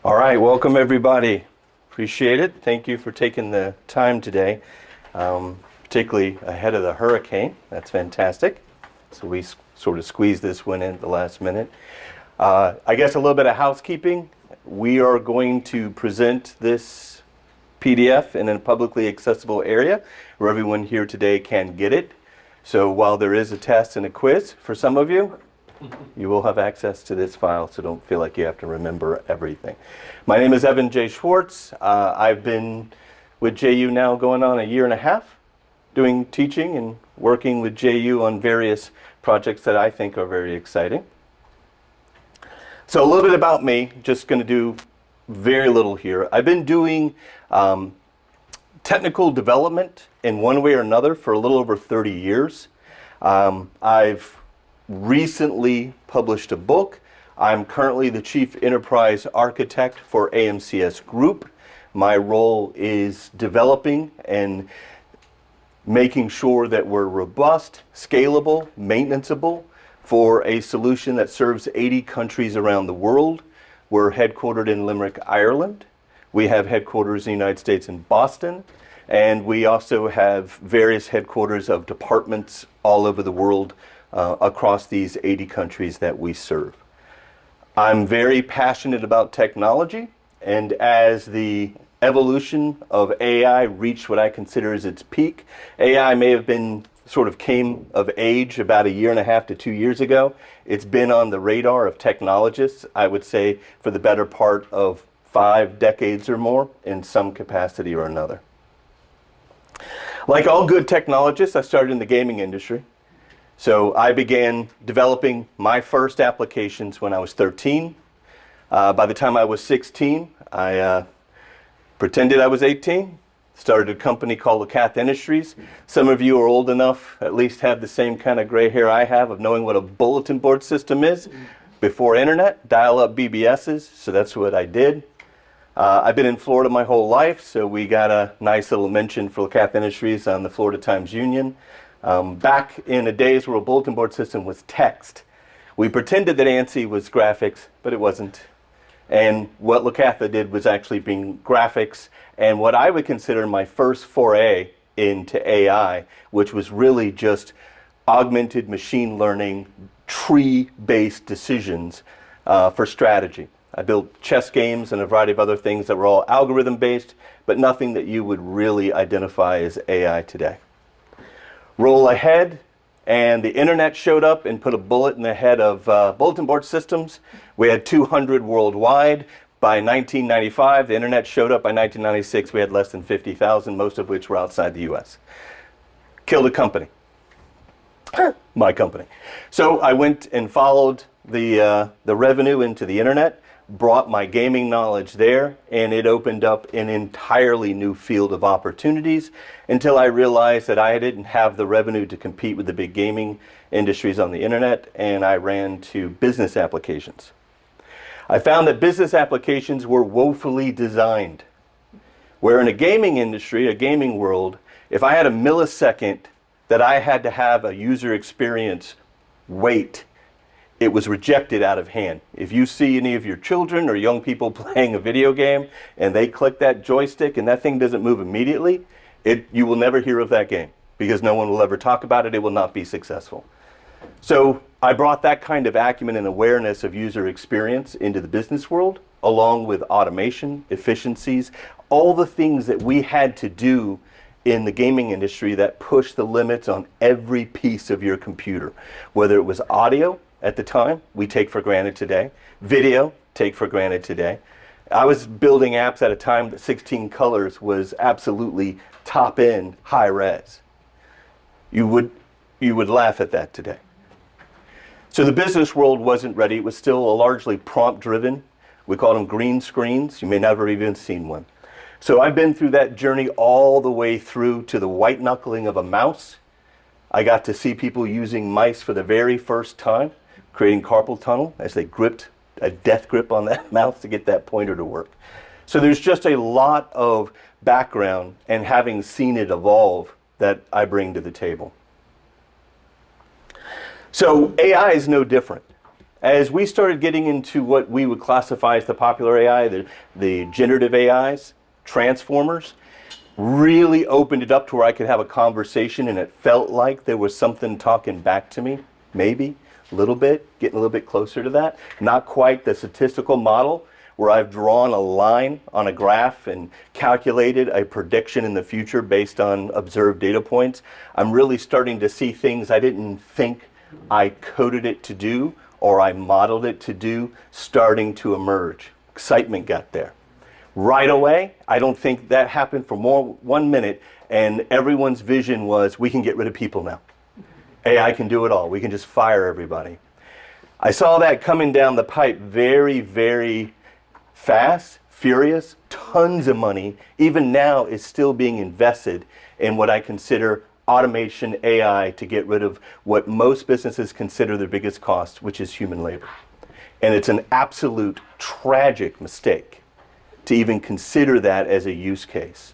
All right, welcome everybody. Appreciate it. Thank you for taking the time today, particularly ahead of the hurricane. That's fantastic. So we sort of squeezed this one in at the last minute. I guess a little bit of housekeeping. We are going to present this PDF in a publicly accessible area where everyone here today can get it. So while there is a test and a quiz for some of you, you will have access to this file, so don't feel like you have to remember everything. My name is Evan J. Schwartz. I've been with JU now going on a year and a half, doing teaching and working with JU on various projects that I think are very exciting. So a little bit about me, just going to do very little here. I've been doing technical development in one way or another for a little over 30 years. I've recently published a book. I'm currently the Chief Enterprise Architect for AMCS Group. My role is developing and making sure that we're robust, scalable, maintenanceable for a solution that serves 80 countries around the world. We're headquartered in Limerick, Ireland. We have headquarters in the United States in Boston, and we also have various headquarters of departments all over the world across these 80 countries that we serve. I'm very passionate about technology, and as the evolution of AI reached what I consider as its peak, AI may have been sort of came of age about a year and a half to 2 years ago. It's been on the radar of technologists, I would say, for the better part of 5 decades or more in some capacity or another. Like all good technologists, I started in the gaming industry. So I began developing my first applications when I was 13. By the time I was 16, I pretended I was 18, started a company called Schwartz Industries. Some of you are old enough, at least have the same kind of gray hair I have of knowing what a bulletin board system is. Before internet, dial-up BBSs, so that's what I did. I've been in Florida my whole life, so we got a nice little mention for Schwartz Industries on the Florida Times-Union. Back in the days where a bulletin board system was text, we pretended that ANSI was graphics, but it wasn't. And what Schwartz did was actually bring graphics and what I would consider my first foray into AI, which was really just augmented machine learning, tree-based decisions for strategy. I built chess games and a variety of other things that were all algorithm-based, but nothing that you would really identify as AI today. Roll ahead, and the internet showed up and put a bullet in the head of bulletin board systems. We had 200 worldwide. By 1995, the internet showed up. By 1996, we had less than 50,000, most of which were outside the US. Killed a company. My company. So I went and followed the revenue into the internet, brought my gaming knowledge there, and it opened up an entirely new field of opportunities until I realized that I didn't have the revenue to compete with the big gaming industries on the internet, and I ran to business applications. I found that business applications were woefully designed, where in a gaming industry, a gaming world, if I had a millisecond that I had to have a user experience wait, it was rejected out of hand. If you see any of your children or young people playing a video game and they click that joystick and that thing doesn't move immediately, you will never hear of that game because no one will ever talk about it. It will not be successful. So I brought that kind of acumen and awareness of user experience into the business world, along with automation, efficiencies, all the things that we had to do in the gaming industry that pushed the limits on every piece of your computer, whether it was audio. At the time, we take for granted today. Video, take for granted today. I was building apps at a time that 16 colors was absolutely top-end, high-res. You would laugh at that today. So the business world wasn't ready. It was still a largely prompt-driven. We called them green screens. You may never even seen one. So I've been through that journey all the way through to the white knuckling of a mouse. I got to see people using mice for the very first time, creating carpal tunnel as they gripped a death grip on that mouse to get that pointer to work. So there's just a lot of background and having seen it evolve that I bring to the table. So AI is no different. as we started getting into what we would classify as the popular AI, the generative AIs, transformers, really opened it up to where I could have a conversation and it felt like there was something talking back to me, maybe a little bit, getting a little bit closer to that. Not quite the statistical model where I've drawn a line on a graph and calculated a prediction in the future based on observed data points. I'm really starting to see things I didn't think I coded it to do or I modeled it to do starting to emerge. Excitement got there. Right away, I don't think that happened for more 1 minute, and everyone's vision was, we can get rid of people now. AI can do it all. We can just fire everybody. I saw that coming down the pipe very, very fast, furious, tons of money, even now is still being invested in what I consider automation AI to get rid of what most businesses consider their biggest cost, which is human labor. And it's an absolute tragic mistake to even consider that as a use case.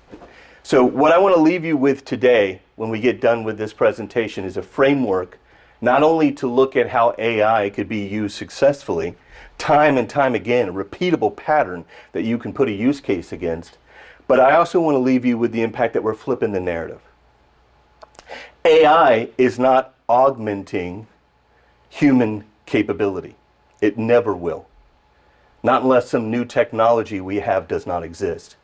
So what I want to leave you with today when we get done with this presentation is a framework not only to look at how AI could be used successfully, time and time again, a repeatable pattern that you can put a use case against, but I also want to leave you with the impact that we're flipping the narrative. AI is not augmenting human capability. It never will. Not unless some new technology we have does not exist.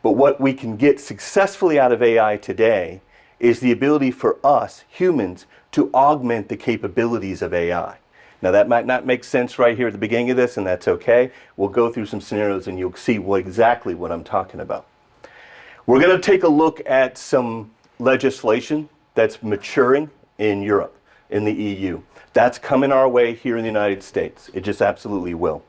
But what we can get successfully out of AI today is the ability for us, humans, to augment the capabilities of AI. Now that might not make sense right here at the beginning of this, and that's okay. We'll go through some scenarios and you'll see exactly what I'm talking about. We're going to take a look at some legislation that's maturing in Europe, in the EU. That's coming our way here in the United States. It just absolutely will.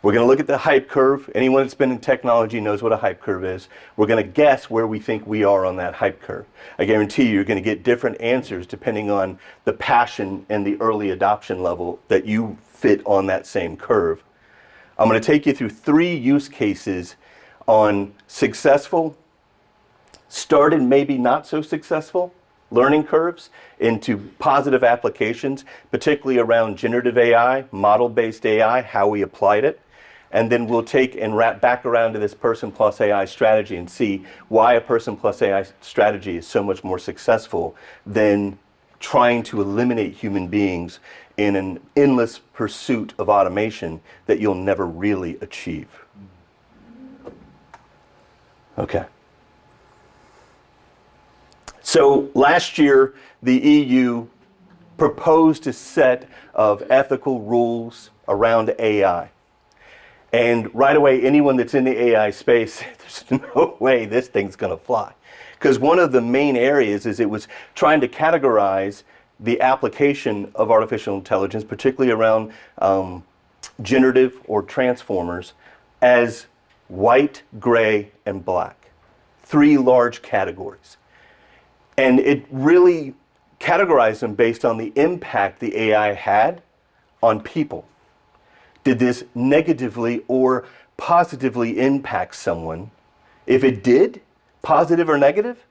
We're going to look at the hype curve. Anyone that's been in technology knows what a hype curve is. We're going to guess where we think we are on that hype curve. I guarantee you're going to get different answers depending on the passion and the early adoption level that you fit on that same curve. I'm going to take you through 3 use cases on successful, started maybe not so successful, learning curves into positive applications, particularly around generative AI, model-based AI, how we applied it. And then we'll take and wrap back around to this person plus AI strategy and see why a person plus AI strategy is so much more successful than trying to eliminate human beings in an endless pursuit of automation that you'll never really achieve. Okay. So last year, the EU proposed a set of ethical rules around AI. And right away, anyone that's in the AI space, there's no way this thing's going to fly. Because one of the main areas is it was trying to categorize the application of artificial intelligence, particularly around generative or transformers, as white, gray, and black. 3 large categories. And it really categorized them based on the impact the AI had on people. Did this negatively or positively impact someone? If it did, positive or negative,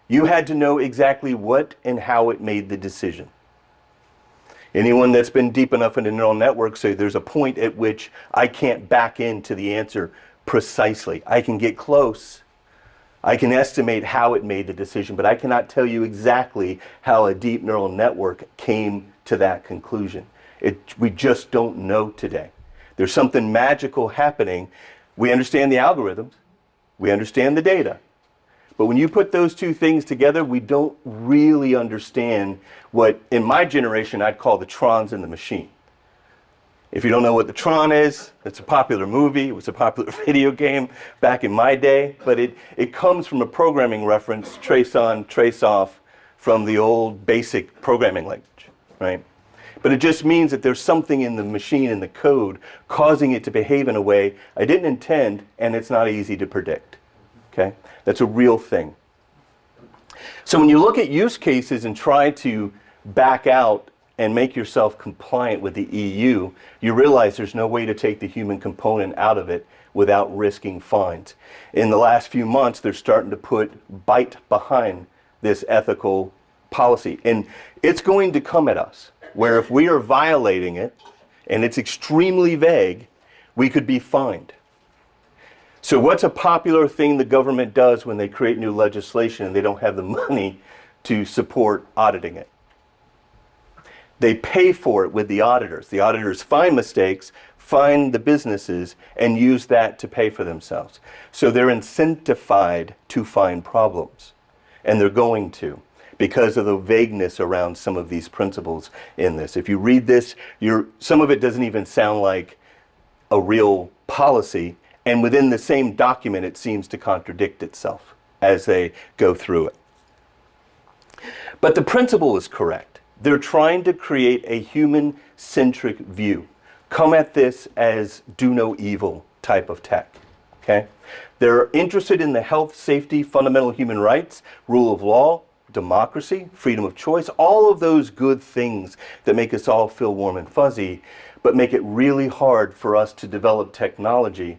you had to know exactly what and how it made the decision. Anyone that's been deep enough into neural networks, say there's a point at which I can't back into the answer precisely. I can get close. I can estimate how it made the decision, but I cannot tell you exactly how a deep neural network came to that conclusion. We just don't know today. There's something magical happening. We understand the algorithms. We understand the data. But when you put those 2 things together, we don't really understand what, in my generation, I'd call the Trons in the machine. If you don't know what the Tron is, it's a popular movie. It was a popular video game back in my day. But it comes from a programming reference, trace on, trace off, from the old basic programming language, right? But it just means that there's something in the machine, in the code, causing it to behave in a way I didn't intend, and it's not easy to predict. Okay? That's a real thing. So when you look at use cases and try to back out and make yourself compliant with the EU, you realize there's no way to take the human component out of it without risking fines. In the last few months, they're starting to put bite behind this ethical policy. And it's going to come at us, where if we are violating it, and it's extremely vague, we could be fined. So what's a popular thing the government does when they create new legislation and they don't have the money to support auditing it? They pay for it with the auditors. The auditors find mistakes, find the businesses, and use that to pay for themselves. So they're incentivized to find problems, and they're going to, because of the vagueness around some of these principles in this. If you read this, some of it doesn't even sound like a real policy, and within the same document it seems to contradict itself as they go through it. But the principle is correct. They're trying to create a human-centric view. Come at this as do no evil type of tech. Okay? They're interested in the health, safety, fundamental human rights, rule of law, democracy, freedom of choice, all of those good things that make us all feel warm and fuzzy, but make it really hard for us to develop technology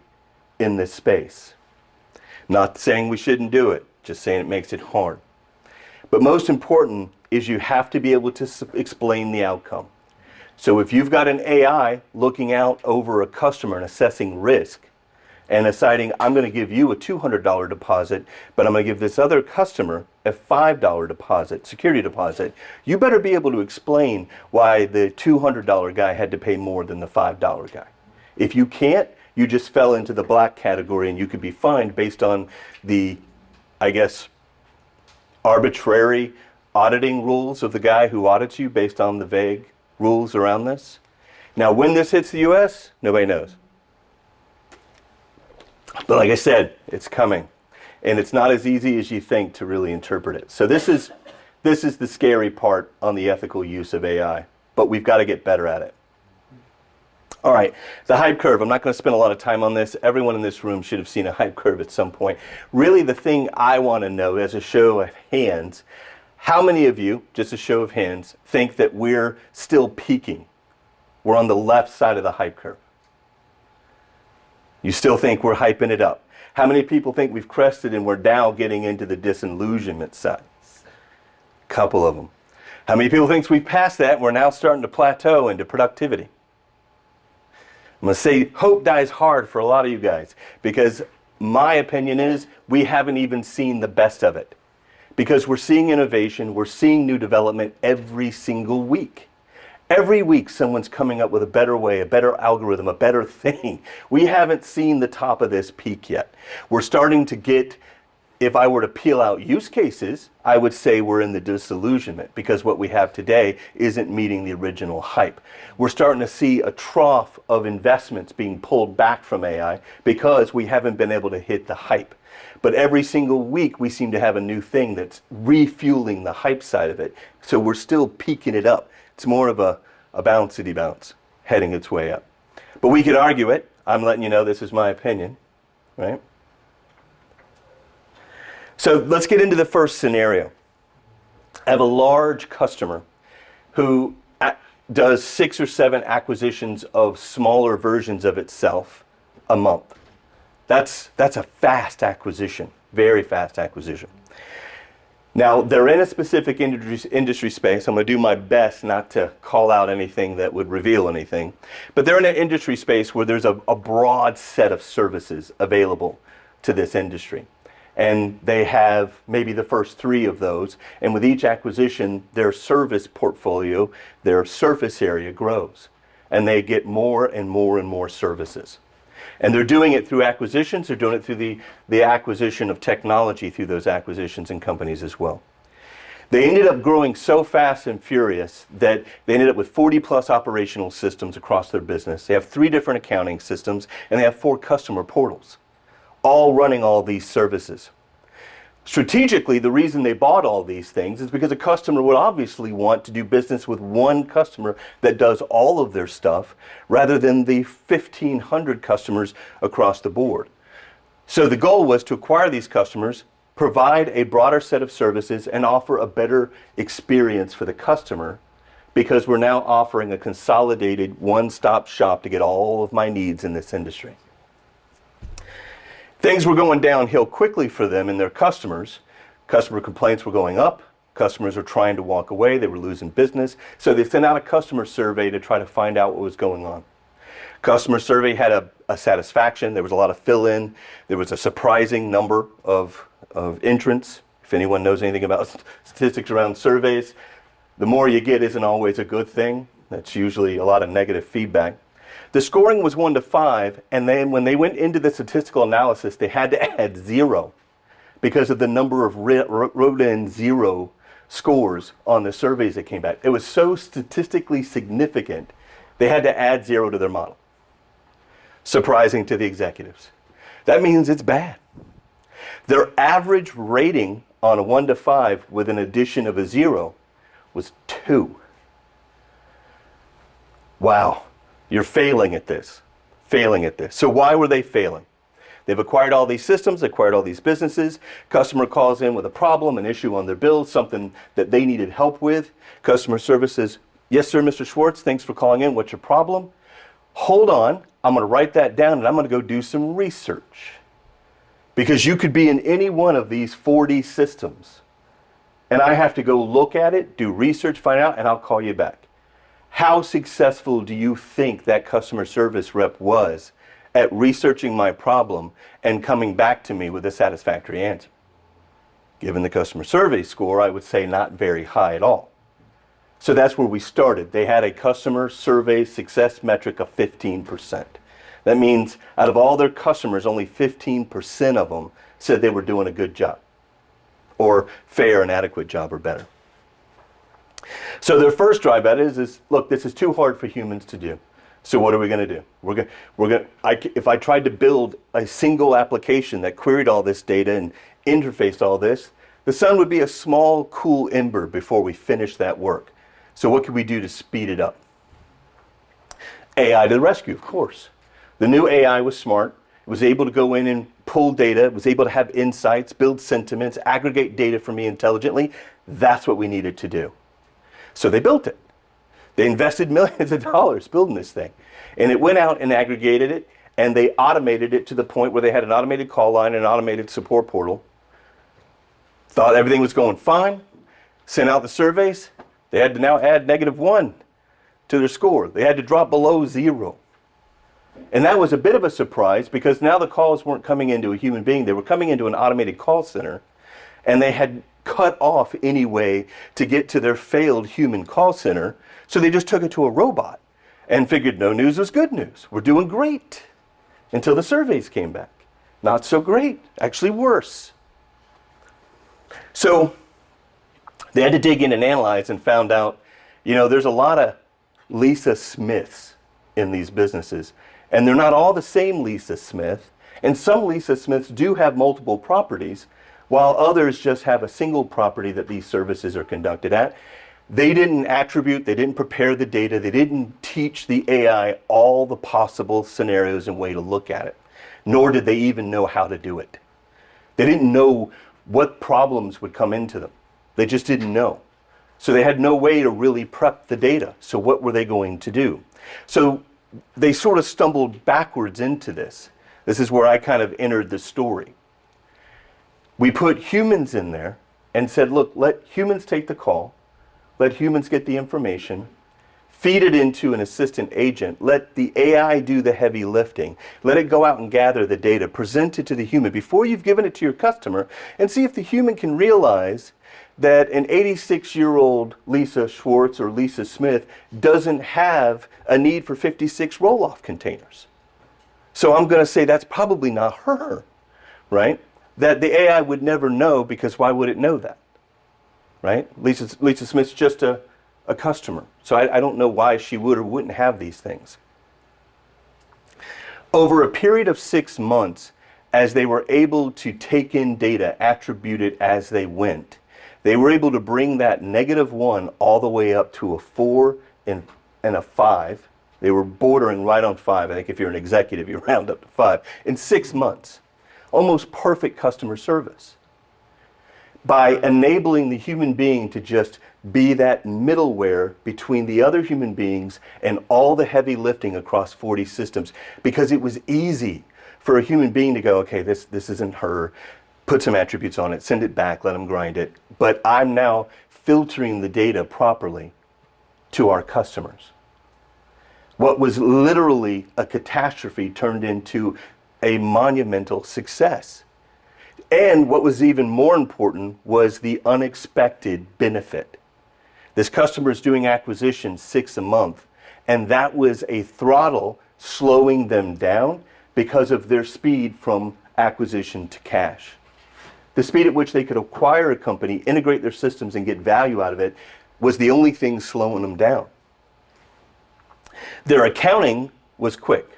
in this space. Not saying we shouldn't do it, just saying it makes it hard. But most important is you have to be able to explain the outcome. So if you've got an AI looking out over a customer and assessing risk and deciding, I'm going to give you a $200 deposit, but I'm going to give this other customer a $5 deposit, security deposit, you better be able to explain why the $200 guy had to pay more than the $5 guy. If you can't, you just fell into the black category and you could be fined based on the, I guess, arbitrary auditing rules of the guy who audits you based on the vague rules around this. Now, when this hits the US, nobody knows. But like I said, it's coming. And it's not as easy as you think to really interpret it. So this is the scary part on the ethical use of AI. But we've got to get better at it. All right, the hype curve. I'm not going to spend a lot of time on this. Everyone in this room should have seen a hype curve at some point. Really, the thing I want to know as a show of hands, how many of you, just a show of hands, think that we're still peaking? We're on the left side of the hype curve. You still think we're hyping it up? How many people think we've crested and we're now getting into the disillusionment side? A couple of them. How many people think we've passed that and we're now starting to plateau into productivity? I'm going to say hope dies hard for a lot of you guys, because my opinion is we haven't even seen the best of it. Because we're seeing innovation, we're seeing new development every single week. Every week someone's coming up with a better way, a better algorithm, a better thing. We haven't seen the top of this peak yet. We're starting to get, if I were to peel out use cases, I would say we're in the disillusionment, because what we have today isn't meeting the original hype. We're starting to see a trough of investments being pulled back from AI because we haven't been able to hit the hype. But every single week we seem to have a new thing that's refueling the hype side of it. So we're still peaking it up. It's more of a bouncy bounce heading its way up. But we could argue it. I'm letting you know this is my opinion, right? So let's get into the first scenario. I have a large customer who does 6 or 7 acquisitions of smaller versions of itself a month. That's a fast acquisition, very fast acquisition. Now, they're in a specific industry space. I'm going to do my best not to call out anything that would reveal anything. But they're in an industry space where there's a broad set of services available to this industry. And they have maybe the first 3 of those. And with each acquisition, their service portfolio, their surface area grows. And they get more and more and more services. And they're doing it through acquisitions. They're doing it through the acquisition of technology through those acquisitions and companies as well. They ended up growing so fast and furious that they ended up with 40 plus operational systems across their business. They have 3 different accounting systems, and they have 4 customer portals, all running all these services. Strategically, the reason they bought all these things is because a customer would obviously want to do business with one customer that does all of their stuff rather than the 1,500 customers across the board. So the goal was to acquire these customers, provide a broader set of services, and offer a better experience for the customer, because we're now offering a consolidated one-stop shop to get all of my needs in this industry. Things were going downhill quickly for them and their customers. Customer complaints were going up. Customers were trying to walk away. They were losing business. So they sent out a customer survey to try to find out what was going on. Customer survey had a satisfaction. There was a lot of fill-in. There was a surprising number of entrants. If anyone knows anything about statistics around surveys, the more you get isn't always a good thing. That's usually a lot of negative feedback. The scoring was 1 to 5, and then when they went into the statistical analysis, they had to add 0 because of the number of wrote in 0 scores on the surveys that came back. It was so statistically significant, they had to add 0 to their model. Surprising to the executives. That means it's bad. Their average rating on a 1 to 5 with an addition of a 0 was 2. Wow, you're failing at this. Failing at this. So why were they failing? They've acquired all these systems, acquired all these businesses. Customer calls in with a problem, an issue on their bill, something that they needed help with. Customer service says, yes, sir, Mr. Schwartz, thanks for calling in. What's your problem? Hold on, I'm going to write that down and I'm going to go do some research. Because you could be in any one of these 40 systems. And I have to go look at it, do research, find out, and I'll call you back. How successful do you think that customer service rep was at researching my problem and coming back to me with a satisfactory answer? Given the customer survey score, I would say not very high at all. So that's where we started. They had a customer survey success metric of 15%. That means out of all their customers, only 15% of them said they were doing a good job or fair and adequate job or better. So their first drive at it is look, this is too hard for humans to do. So what are we going to do? If I tried to build a single application that queried all this data and interfaced all this, the sun would be a small, cool ember before we finish that work. So what could we do to speed it up? AI to the rescue, of course. The new AI was smart. It was able to go in and pull data. It was able to have insights, build sentiments, aggregate data for me intelligently. That's what we needed to do. So they built it. They invested millions of dollars building this thing. And it went out and aggregated it, and they automated it to the point where they had an automated call line and an automated support portal. Thought everything was going fine. Sent out the surveys. They had to now add -1 to their score. They had to drop below 0. And that was a bit of a surprise because now the calls weren't coming into a human being. They were coming into an automated call center, and they had cut off any way to get to their failed human call center. So they just took it to a robot and figured no news was good news. We're doing great until the surveys came back. Not so great, actually worse. So they had to dig in and analyze and found out, there's a lot of Lisa Smiths in these businesses. And they're not all the same Lisa Smith. And some Lisa Smiths do have multiple properties, while others just have a single property that these services are conducted at. They didn't attribute, they didn't prepare the data, they didn't teach the AI all the possible scenarios and way to look at it, nor did they even know how to do it. They didn't know what problems would come into them. They just didn't know. So they had no way to really prep the data. So what were they going to do? So they sort of stumbled backwards into this. This is where I kind of entered the story. We put humans in there and said, look, let humans take the call. Let humans get the information. Feed it into an assistant agent. Let the AI do the heavy lifting. Let it go out and gather the data. Present it to the human before you've given it to your customer, and see if the human can realize that an 86-year-old Lisa Schwartz or Lisa Smith doesn't have a need for 56 roll-off containers. So I'm going to say that's probably not her, right? That the AI would never know, because why would it know that, right? Lisa Smith's just a customer. So I don't know why she would or wouldn't have these things. Over a period of 6 months, as they were able to take in data, attribute it as they went, they were able to bring that -1 all the way up to a 4 and a 5. They were bordering right on 5. I think if you're an executive, you round up to 5. In 6 months. Almost perfect customer service. By enabling the human being to just be that middleware between the other human beings and all the heavy lifting across 40 systems. Because it was easy for a human being to go, okay, this isn't her. put some attributes on it, send it back, let them grind it. But I'm now filtering the data properly to our customers. What was literally a catastrophe turned into a monumental success. And what was even more important was the unexpected benefit. This customer is doing acquisitions 6 a month, and that was a throttle slowing them down because of their speed from acquisition to cash. The speed at which they could acquire a company, integrate their systems, and get value out of it was the only thing slowing them down. Their accounting was quick.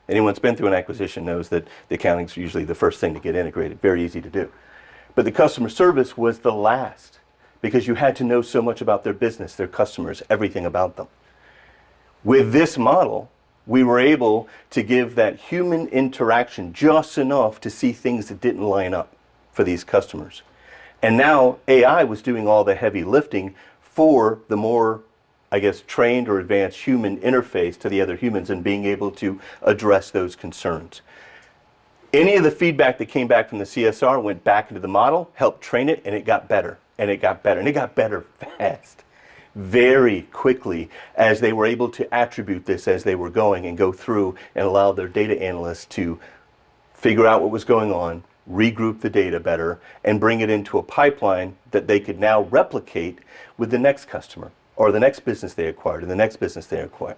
Anyone that's been through an acquisition knows that the accounting is usually the first thing to get integrated, very easy to do. But the customer service was the last, because you had to know so much about their business, their customers, everything about them. With this model, we were able to give that human interaction just enough to see things that didn't line up for these customers. And now AI was doing all the heavy lifting for the more, I guess, trained or advanced human interface to the other humans and being able to address those concerns. Any of the feedback that came back from the CSR went back into the model, helped train it, and it got better, and it got better, and it got better fast, very quickly, as they were able to attribute this as they were going and go through and allow their data analysts to figure out what was going on, regroup the data better, and bring it into a pipeline that they could now replicate with the next customer or the next business they acquired and the next business they acquired.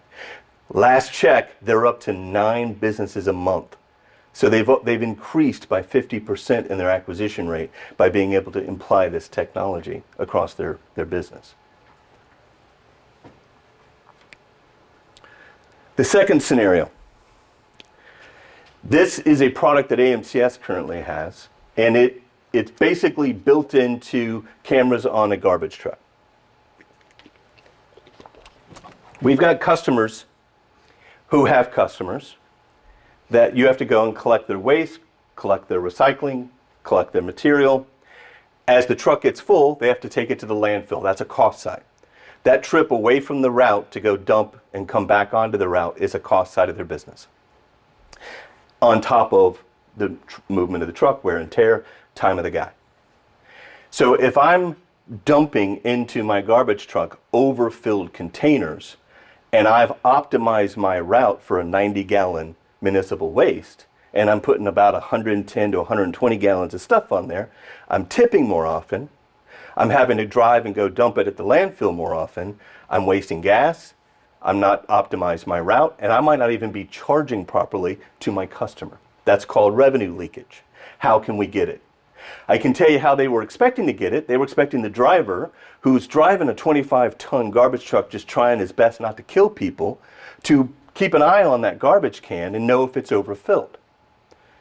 Last check, they're up to 9 businesses a month. So they've increased by 50% in their acquisition rate by being able to imply this technology across their business. The second scenario. This is a product that AMCS currently has, and it's basically built into cameras on a garbage truck. We've got customers who have customers that you have to go and collect their waste, collect their recycling, collect their material. As the truck gets full, they have to take it to the landfill. That's a cost side. That trip away from the route to go dump and come back onto the route is a cost side of their business. On top of the movement of the truck, wear and tear, time of the guy. So if I'm dumping into my garbage truck overfilled containers and I've optimized my route for a 90-gallon municipal waste, and I'm putting about 110 to 120 gallons of stuff on there, I'm tipping more often, I'm having to drive and go dump it at the landfill more often, I'm wasting gas, I'm not optimized my route, and I might not even be charging properly to my customer. That's called revenue leakage. How can we get it? I can tell you how they were expecting to get it. They were expecting the driver, who's driving a 25-ton garbage truck just trying his best not to kill people, to keep an eye on that garbage can and know if it's overfilled.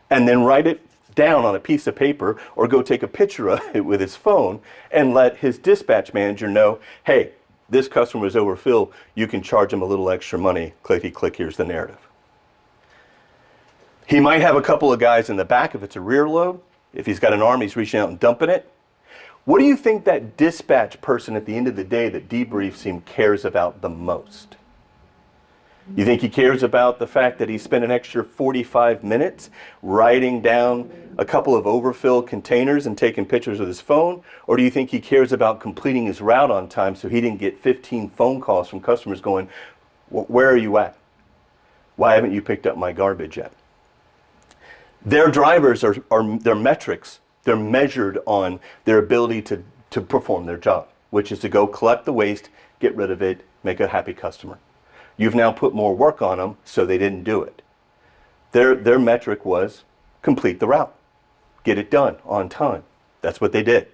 And then write it down on a piece of paper or go take a picture of it with his phone and let his dispatch manager know, hey, this customer is overfilled, you can charge him a little extra money, clicky click, here's the narrative. He might have a couple of guys in the back if it's a rear load. If he's got an arm, he's reaching out and dumping it. What do you think that dispatch person at the end of the day that debriefs him cares about the most? You think he cares about the fact that he spent an extra 45 minutes writing down a couple of overfill containers and taking pictures with his phone? Or do you think he cares about completing his route on time so he didn't get 15 phone calls from customers going, where are you at? Why haven't you picked up my garbage yet? Their drivers are their metrics. They're measured on their ability to perform their job, which is to go collect the waste, get rid of it, make a happy customer. You've now put more work on them, so they didn't do it. Their metric was complete the route, get it done on time. That's what they did.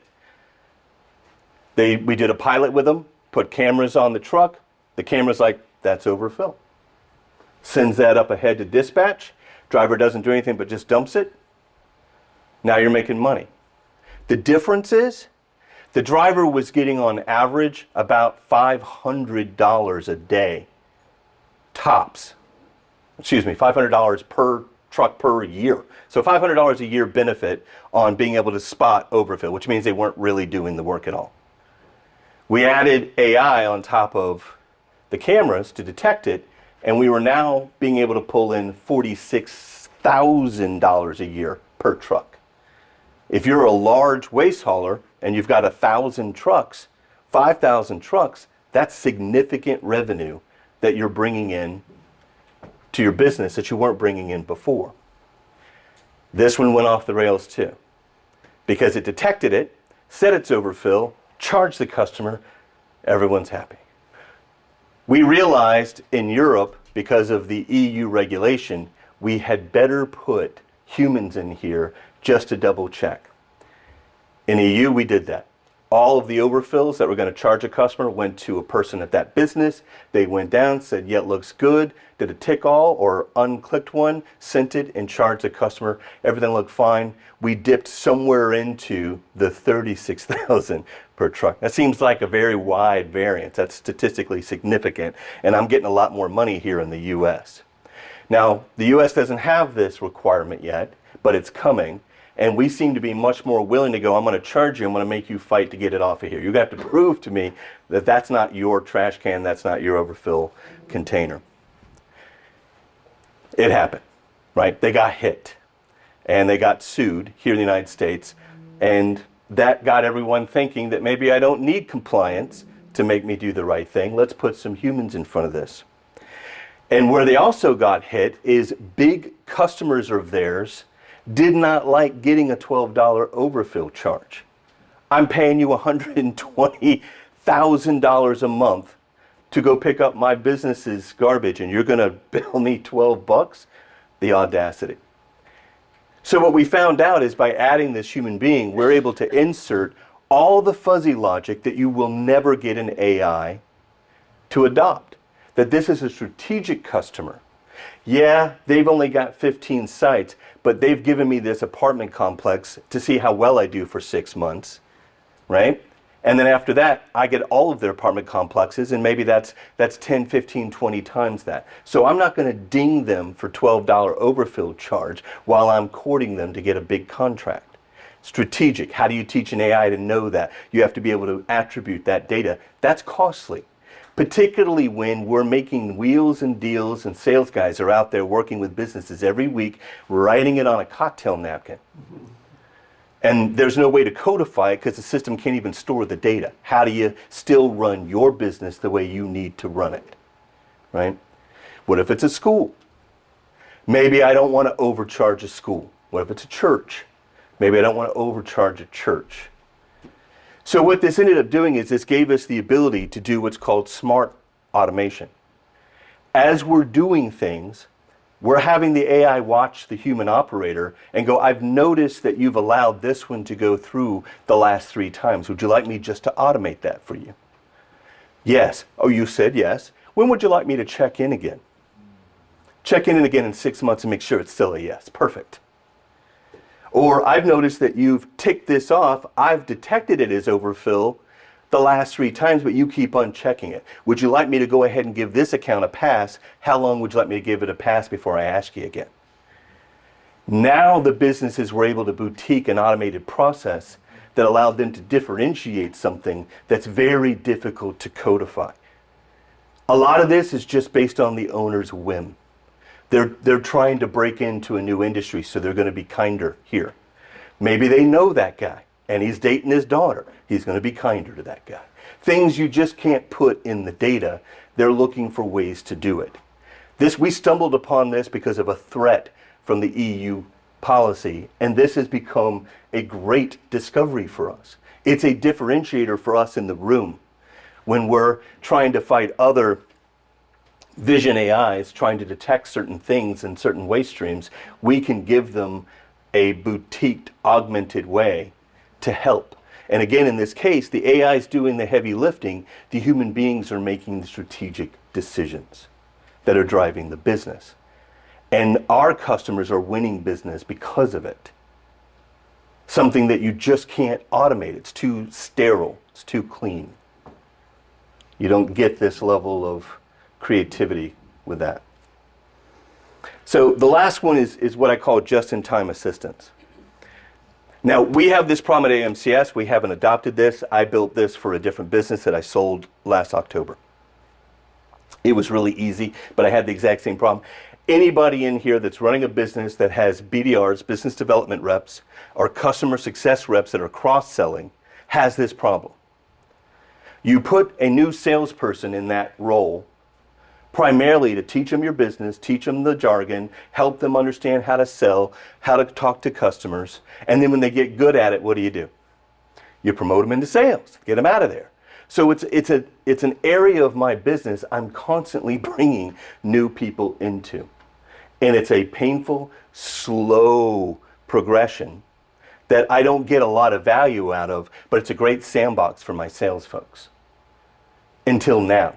We did a pilot with them, put cameras on the truck. The camera's like, that's overfill. Sends that up ahead to dispatch. Driver doesn't do anything but just dumps it. Now you're making money. The difference is the driver was getting on average about $500 a day. Tops. $500 per truck per year. So $500 a year benefit on being able to spot overfill, which means they weren't really doing the work at all. We added AI on top of the cameras to detect it, and we were now being able to pull in $46,000 a year per truck. If you're a large waste hauler and you've got 1,000 trucks, 5,000 trucks, that's significant revenue that you're bringing in to your business that you weren't bringing in before. This one went off the rails too, because it detected it, said it's overfill, charged the customer, everyone's happy. We realized in Europe, because of the EU regulation, we had better put humans in here just to double check. In EU, we did that. All of the overfills that were going to charge a customer went to a person at that business. They went down, said, yeah, it looks good, did a tick all or unclicked one, sent it and charged the customer. Everything looked fine. We dipped somewhere into the 36,000 per truck. That seems like a very wide variance. That's statistically significant. And I'm getting a lot more money here in the US. Now, the US doesn't have this requirement yet, but it's coming. And we seem to be much more willing to go, I'm going to charge you, I'm going to make you fight to get it off of here. You have to prove to me that that's not your trash can, that's not your overfill container. It happened, right? They got hit and they got sued here in the United States. And that got everyone thinking that maybe I don't need compliance to make me do the right thing. Let's put some humans in front of this. And where they also got hit is big customers of theirs did not like getting a $12 overfill charge. I'm paying you $120,000 a month to go pick up my business's garbage and you're going to bill me 12 bucks? The audacity. So what we found out is by adding this human being, we're able to insert all the fuzzy logic that you will never get an AI to adopt. That this is a strategic customer. Yeah, they've only got 15 sites, but they've given me this apartment complex to see how well I do for 6 months, right? And then after that, I get all of their apartment complexes, and maybe that's 10, 15, 20 times that. So I'm not going to ding them for $12 overfill charge while I'm courting them to get a big contract. Strategic. How do you teach an AI to know that? You have to be able to attribute that data. That's costly. Particularly when we're making wheels and deals and sales guys are out there working with businesses every week, writing it on a cocktail napkin. And there's no way to codify it because the system can't even store the data. How do you still run your business the way you need to run it, right? What if it's a school? Maybe I don't want to overcharge a school. What if it's a church? Maybe I don't want to overcharge a church. So what this ended up doing is this gave us the ability to do what's called smart automation. As we're doing things, we're having the AI watch the human operator and go, I've noticed that you've allowed this one to go through the last 3 times. Would you like me just to automate that for you? Yes. Oh, you said yes. When would you like me to check in again? Check in again in 6 months and make sure it's still a yes. Perfect. Or I've noticed that you've ticked this off. I've detected it as overfill the last 3 times, but you keep on checking it. Would you like me to go ahead and give this account a pass? How long would you like me to give it a pass before I ask you again? Now the businesses were able to boutique an automated process that allowed them to differentiate something that's very difficult to codify. A lot of this is just based on the owner's whim. They're trying to break into a new industry, so they're going to be kinder here. Maybe they know that guy, and he's dating his daughter. He's going to be kinder to that guy. Things you just can't put in the data. They're looking for ways to do it. We stumbled upon this because of a threat from the EU policy, and this has become a great discovery for us. It's a differentiator for us in the room when we're trying to fight other vision AIs trying to detect certain things in certain waste streams. We can give them a boutiqued, augmented way to help. And again, in this case, the AI is doing the heavy lifting. The human beings are making the strategic decisions that are driving the business. And our customers are winning business because of it. Something that you just can't automate. It's too sterile. It's too clean. You don't get this level of creativity with that. So the last one is what I call just-in-time assistance. Now, we have this problem at AMCS. We haven't adopted this. I built this for a different business that I sold last October. It was really easy, but I had the exact same problem. Anybody in here that's running a business that has BDRs, business development reps, or customer success reps that are cross-selling has this problem. You put a new salesperson in that role primarily to teach them your business, teach them the jargon, help them understand how to sell, how to talk to customers, and then when they get good at it, what do? You promote them into sales, get them out of there. So it's an area of my business I'm constantly bringing new people into. And it's a painful, slow progression that I don't get a lot of value out of, but it's a great sandbox for my sales folks. Until now,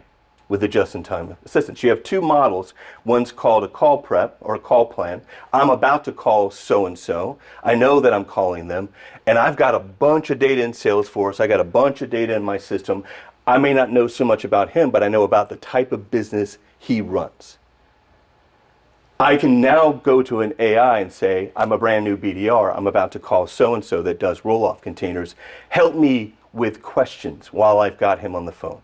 with the just-in-time assistance. You have two models. One's called a call prep or a call plan. I'm about to call so-and-so. I know that I'm calling them, and I've got a bunch of data in Salesforce. I got a bunch of data in my system. I may not know so much about him, but I know about the type of business he runs. I can now go to an AI and say, I'm a brand new BDR. I'm about to call so-and-so that does roll-off containers. Help me with questions while I've got him on the phone.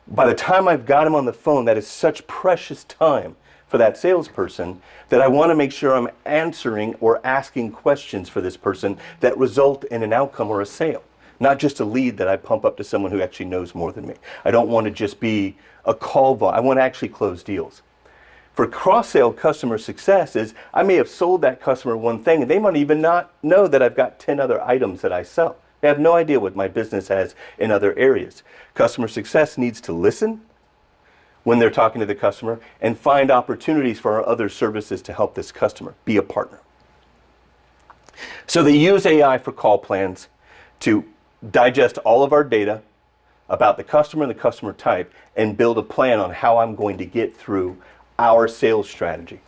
By the time I've got him on the phone, that is such precious time for that salesperson that I want to make sure I'm answering or asking questions for this person that result in an outcome or a sale, not just a lead that I pump up to someone who actually knows more than me. I don't want to just be a call I want to actually close deals. For cross-sale customer success is I may have sold that customer one thing and they might even not know that I've got 10 other items that I sell. They have no idea what my business has in other areas. Customer success needs to listen when they're talking to the customer and find opportunities for our other services to help this customer, be a partner. So they use AI for call plans to digest all of our data about the customer and the customer type and build a plan on how I'm going to get through our sales strategy.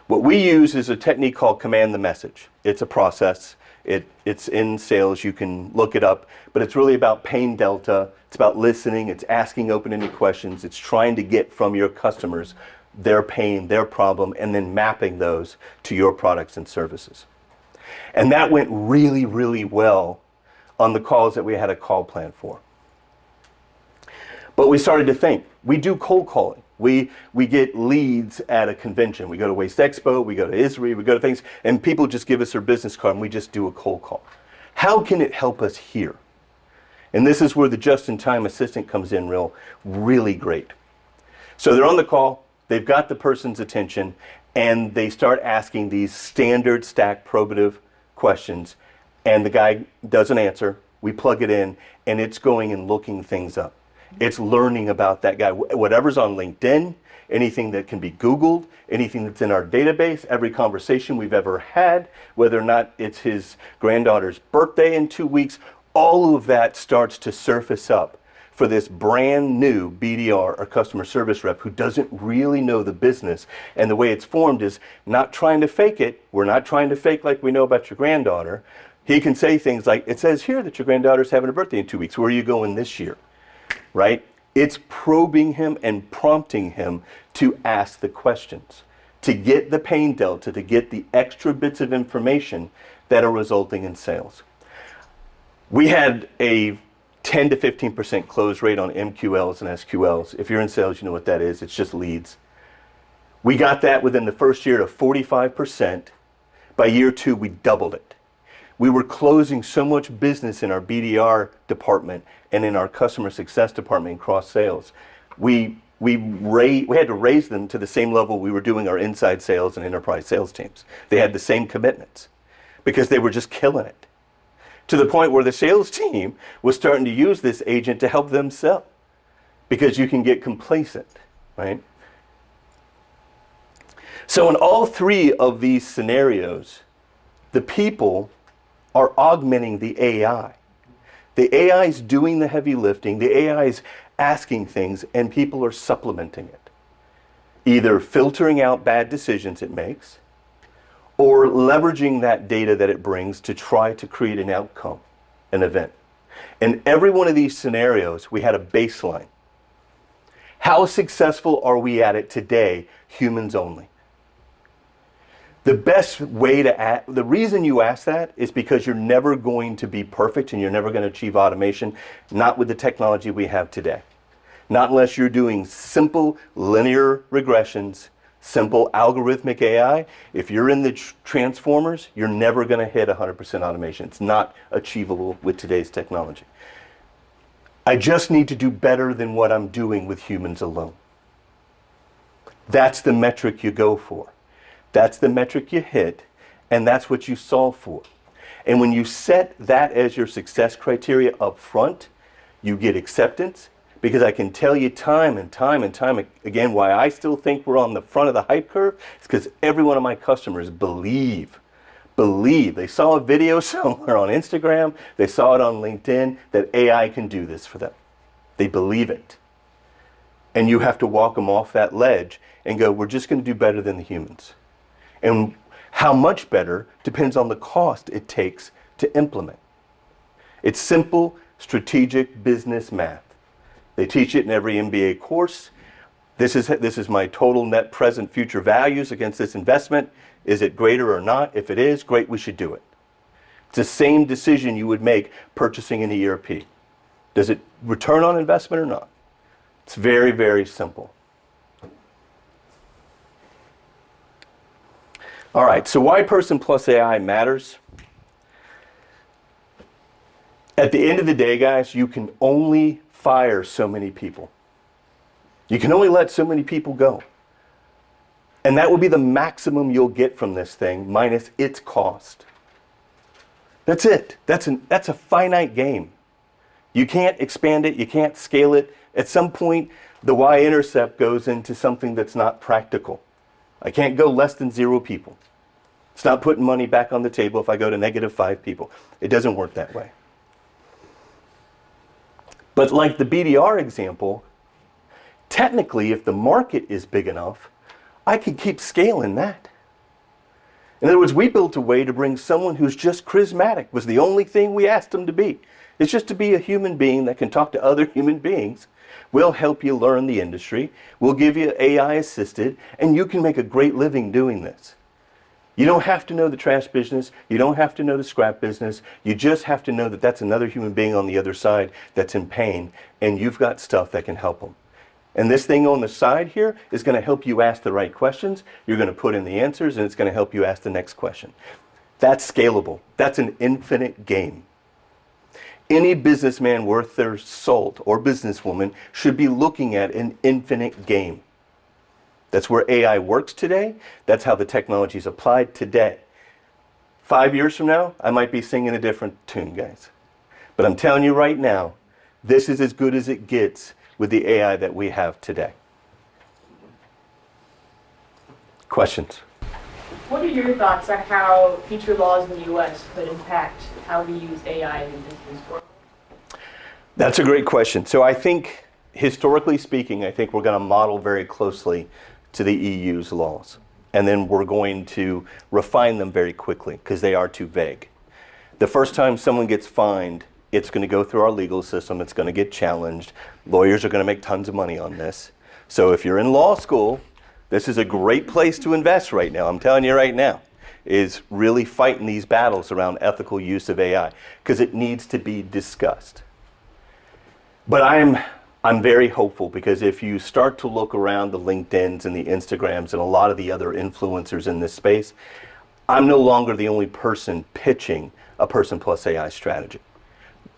What we use is a technique called command the message. It's a process. It's in sales, you can look it up, but it's really about pain delta. It's about listening, it's asking open-ended questions, it's trying to get from your customers their pain, their problem, and then mapping those to your products and services. And that went really, really well on the calls that we had a call plan for. But we started to think, we do cold calling. We get leads at a convention. We go to Waste Expo, we go to ISRI, we go to things, and people just give us their business card and we just do a cold call. How can it help us here? And this is where the just-in-time assistant comes in really great. So they're on the call, they've got the person's attention, and they start asking these standard stack probative questions, and the guy doesn't answer. We plug it in, and it's going and looking things up. It's learning about that guy, whatever's on LinkedIn, anything that can be Googled, anything that's in our database, every conversation we've ever had, whether or not it's his granddaughter's birthday in 2 weeks, all of that starts to surface up for this brand new BDR or customer service rep who doesn't really know the business. And the way it's formed is not trying to fake it. We're not trying to fake like we know about your granddaughter. He can say things like, it says here that your granddaughter's having a birthday in 2 weeks. Where are you going this year? Right? It's probing him and prompting him to ask the questions, to get the pain delta, to get the extra bits of information that are resulting in sales. We had a 10 to 15% close rate on MQLs and SQLs. If you're in sales, you know what that is. It's just leads. We got that within the first year to 45%. By year 2, we doubled it. We were closing so much business in our BDR department and in our customer success department in cross sales. We had to raise them to the same level we were doing our inside sales and enterprise sales teams. They had the same commitments because they were just killing it. To the point where the sales team was starting to use this agent to help them sell because you can get complacent, right? So in all three of these scenarios, the people are augmenting the AI. The AI is doing the heavy lifting, the AI is asking things, and people are supplementing it. Either filtering out bad decisions it makes, or leveraging that data that it brings to try to create an outcome, an event. In every one of these scenarios, we had a baseline. How successful are we at it today, humans only? The best way to the reason you ask that is because you're never going to be perfect and you're never going to achieve automation, not with the technology we have today. Not unless you're doing simple linear regressions, simple algorithmic AI, if you're in the transformers, you're never going to hit 100% automation. It's not achievable with today's technology. I just need to do better than what I'm doing with humans alone. That's the metric you go for. That's the metric you hit, and that's what you solve for. And when you set that as your success criteria up front, you get acceptance, because I can tell you time and time and time again why I still think we're on the front of the hype curve. It's because every one of my customers believe. They saw a video somewhere on Instagram, they saw it on LinkedIn, that AI can do this for them. They believe it. And you have to walk them off that ledge and go, we're just going to do better than the humans. And how much better depends on the cost it takes to implement. It's simple, strategic business math. They teach it in every MBA course. This is my total net present future values against this investment. Is it greater or not? If it is, great, we should do it. It's the same decision you would make purchasing an ERP. Does it return on investment or not? It's very, very simple. All right, so why Person Plus AI matters? At the end of the day, guys, you can only fire so many people. You can only let so many people go. And that will be the maximum you'll get from this thing, minus its cost. That's it. That's a finite game. You can't expand it. You can't scale it. At some point, the y-intercept goes into something that's not practical. I can't go less than 0 people. It's not putting money back on the table if I go to -5 people. It doesn't work that way. But like the BDR example, technically, if the market is big enough, I could keep scaling that. In other words, we built a way to bring someone who's just charismatic, was the only thing we asked them to be. It's just to be a human being that can talk to other human beings. We'll help you learn the industry. We'll give you AI assisted, and you can make a great living doing this. You don't have to know the trash business. You don't have to know the scrap business. You just have to know that that's another human being on the other side that's in pain, and you've got stuff that can help them. And this thing on the side here is going to help you ask the right questions. You're going to put in the answers, and it's going to help you ask the next question. That's scalable. That's an infinite game. Any businessman worth their salt or businesswoman should be looking at an infinite game. That's where AI works today. That's how the technology is applied today. 5 years from now, I might be singing a different tune, guys. But I'm telling you right now, this is as good as it gets with the AI that we have today. Questions? What are your thoughts on how future laws in the U.S. could impact how we use AI in the business world? That's a great question. So I think, historically speaking, I think we're going to model very closely to the EU's laws. And then we're going to refine them very quickly because they are too vague. The first time someone gets fined, it's going to go through our legal system. It's going to get challenged. Lawyers are going to make tons of money on this. So if you're in law school, this is a great place to invest right now. I'm telling you right now, is really fighting these battles around ethical use of AI because it needs to be discussed. But I'm very hopeful because if you start to look around the LinkedIns and the Instagrams and a lot of the other influencers in this space, I'm no longer the only person pitching a Person Plus AI strategy.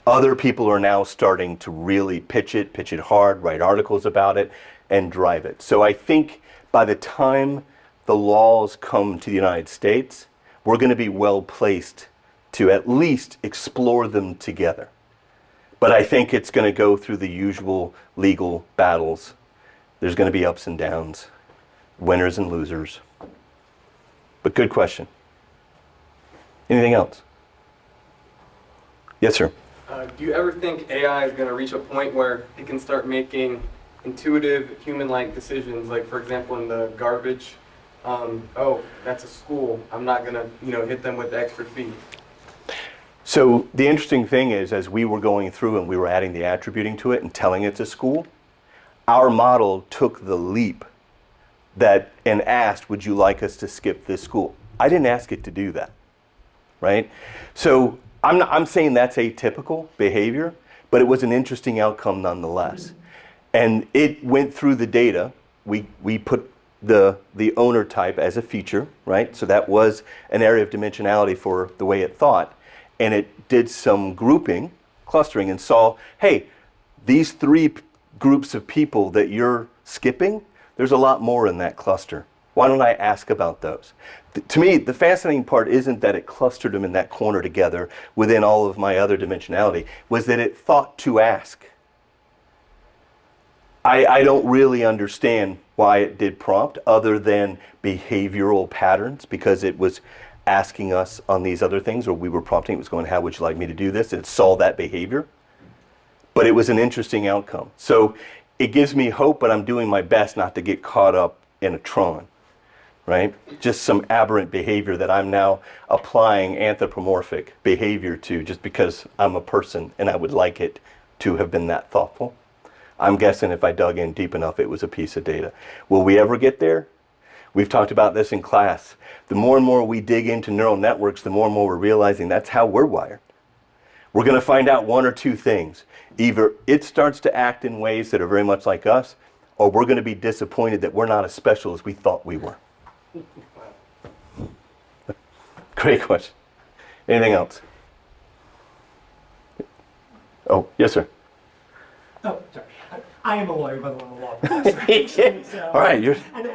Other people are now starting to really pitch it hard, write articles about it, and drive it. So I think by the time the laws come to the United States, we're going to be well placed to at least explore them together. But I think it's going to go through the usual legal battles. There's going to be ups and downs, winners and losers. But good question. Anything else? Yes, sir. Do you ever think AI is going to reach a point where it can start making intuitive, human-like decisions? Like, for example, in the garbage, oh, that's a school. I'm not going to, hit them with the extra fee. So the interesting thing is, as we were going through and we were adding the attributing to it and telling it to school, our model took the leap and asked, would you like us to skip this school? I didn't ask it to do that, right? So I'm saying that's atypical behavior, but it was an interesting outcome nonetheless. And it went through the data. We put the owner type as a feature, right? So that was an area of dimensionality for the way it thought. And it did some grouping, clustering, and saw, hey, these three groups of people that you're skipping, there's a lot more in that cluster. Why don't I ask about those? To me, the fascinating part isn't that it clustered them in that corner together within all of my other dimensionality, was that it thought to ask. I don't really understand why it did prompt other than behavioral patterns, because it was asking us on these other things, or we were prompting, it was going, how would you like me to do this? And it saw that behavior. But it was an interesting outcome. So it gives me hope, but I'm doing my best not to get caught up in a Tron, right? Just some aberrant behavior that I'm now applying anthropomorphic behavior to just because I'm a person and I would like it to have been that thoughtful. I'm guessing if I dug in deep enough, it was a piece of data. Will we ever get there? We've talked about this in class. The more and more we dig into neural networks, the more and more we're realizing that's how we're wired. We're going to find out one or two things. Either it starts to act in ways that are very much like us, or we're going to be disappointed that we're not as special as we thought we were. Great question. Anything else? Oh, yes, sir. Oh, sorry. I am a lawyer, by the way, I'm a law professor. So, All right, you're... And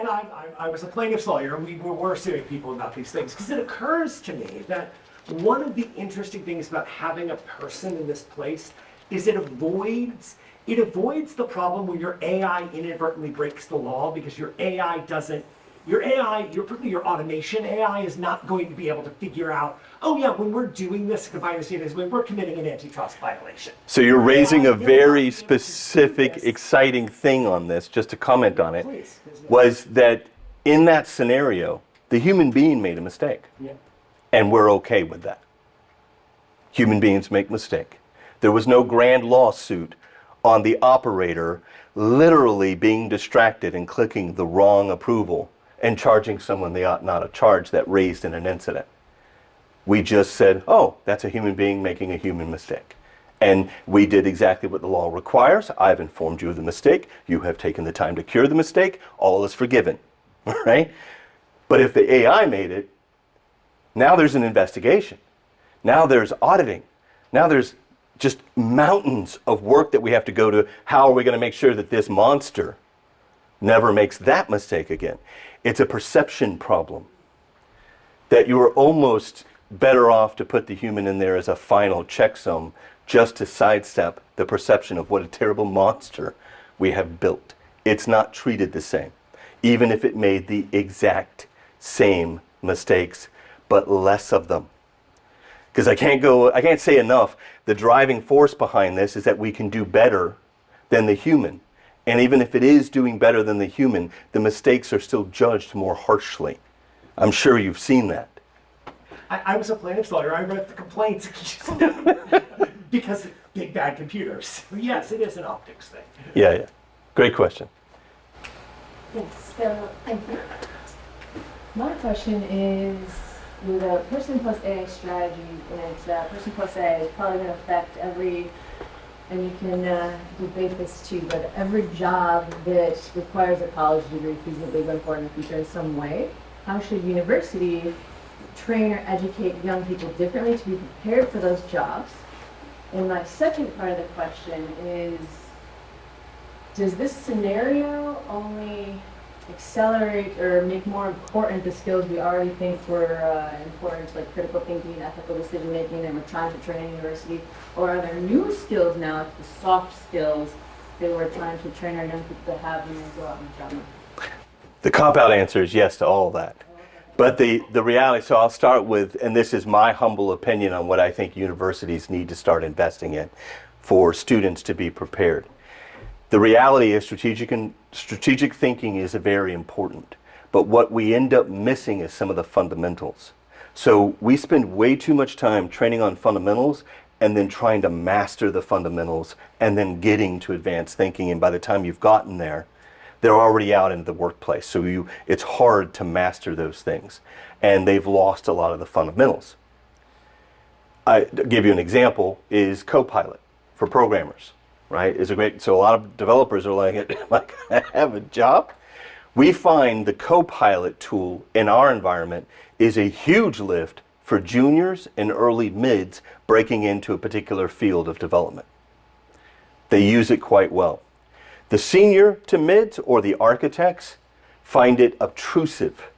I was a plaintiff's lawyer, and we were suing people about these things, because it occurs to me that one of the interesting things about having a person in this place is it avoids the problem where your AI inadvertently breaks the law, because your AI doesn't, particularly your automation AI is not going to be able to figure out, oh yeah, when we're doing this, if I understand this, when we're committing an antitrust violation. So you're raising a very specific, exciting thing on this, just to comment on it, was that in that scenario, the human being made a mistake. Yeah. And we're okay with that. Human beings make mistake. There was no grand lawsuit on the operator literally being distracted and clicking the wrong approval and charging someone they ought not to charge that raised in an incident. We just said, oh, that's a human being making a human mistake. And we did exactly what the law requires. I've informed you of the mistake. You have taken the time to cure the mistake. All is forgiven, right? But if the AI made it, now there's an investigation. Now there's auditing. Now there's just mountains of work that we have to go to. How are we going to make sure that this monster never makes that mistake again? It's a perception problem that you are almost better off to put the human in there as a final checksum just to sidestep the perception of what a terrible monster we have built. It's not treated the same, even if it made the exact same mistakes, but less of them. Because I can't say enough, the driving force behind this is that we can do better than the human. And even if it is doing better than the human, the mistakes are still judged more harshly. I'm sure you've seen that. I was a plaintiff's lawyer. I wrote the complaints because of big bad computers. Yes, it is an optics thing. Yeah. Great question. Yes, so thank you. My question is, with a person plus AI strategy, and it's person plus AI is probably going to affect every, and you can debate this too, but every job that requires a college degree feasibly going forward in the future in some way. How should university train or educate young people differently to be prepared for those jobs? And my second part of the question is, does this scenario only accelerate or make more important the skills we already think were important, like critical thinking, ethical decision making, and we're trying to train in university? Or are there new skills now, like the soft skills, that we're trying to train our young people to have when they go out in the job market? The cop-out answer is yes to all of that. But the reality, so I'll start with, and this is my humble opinion on what I think universities need to start investing in for students to be prepared. The reality is strategic thinking is very important, but what we end up missing is some of the fundamentals. So we spend way too much time training on fundamentals and then trying to master the fundamentals and then getting to advanced thinking, and by the time you've gotten there, they're already out into the workplace. So it's hard to master those things, and they've lost a lot of the fundamentals. I give you an example is Copilot for programmers. Right, is a great, so a lot of developers are like, am I gonna have a job? We find the Copilot tool in our environment is a huge lift for juniors and early mids breaking into a particular field of development. They use it quite well. The senior to mids or the architects find it obtrusive.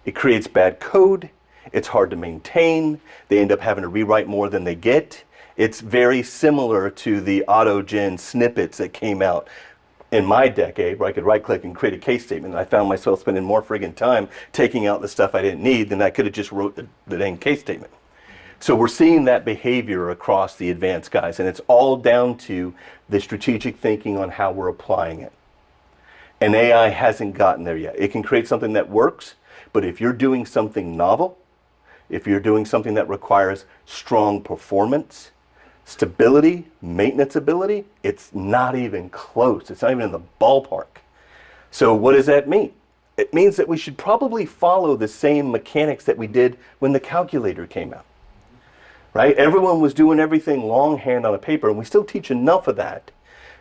It creates bad code. It's hard to maintain. They end up having to rewrite more than they get. It's very similar to the auto-gen snippets that came out in my decade, where I could right-click and create a case statement. And I found myself spending more friggin' time taking out the stuff I didn't need than I could have just wrote the dang case statement. So we're seeing that behavior across the advanced guys, and it's all down to the strategic thinking on how we're applying it. And AI hasn't gotten there yet. It can create something that works, but if you're doing something novel, if you're doing something that requires strong performance, stability, maintenance ability, it's not even close. It's not even in the ballpark. So what does that mean? It means that we should probably follow the same mechanics that we did when the calculator came out. Right? Everyone was doing everything longhand on a paper, and we still teach enough of that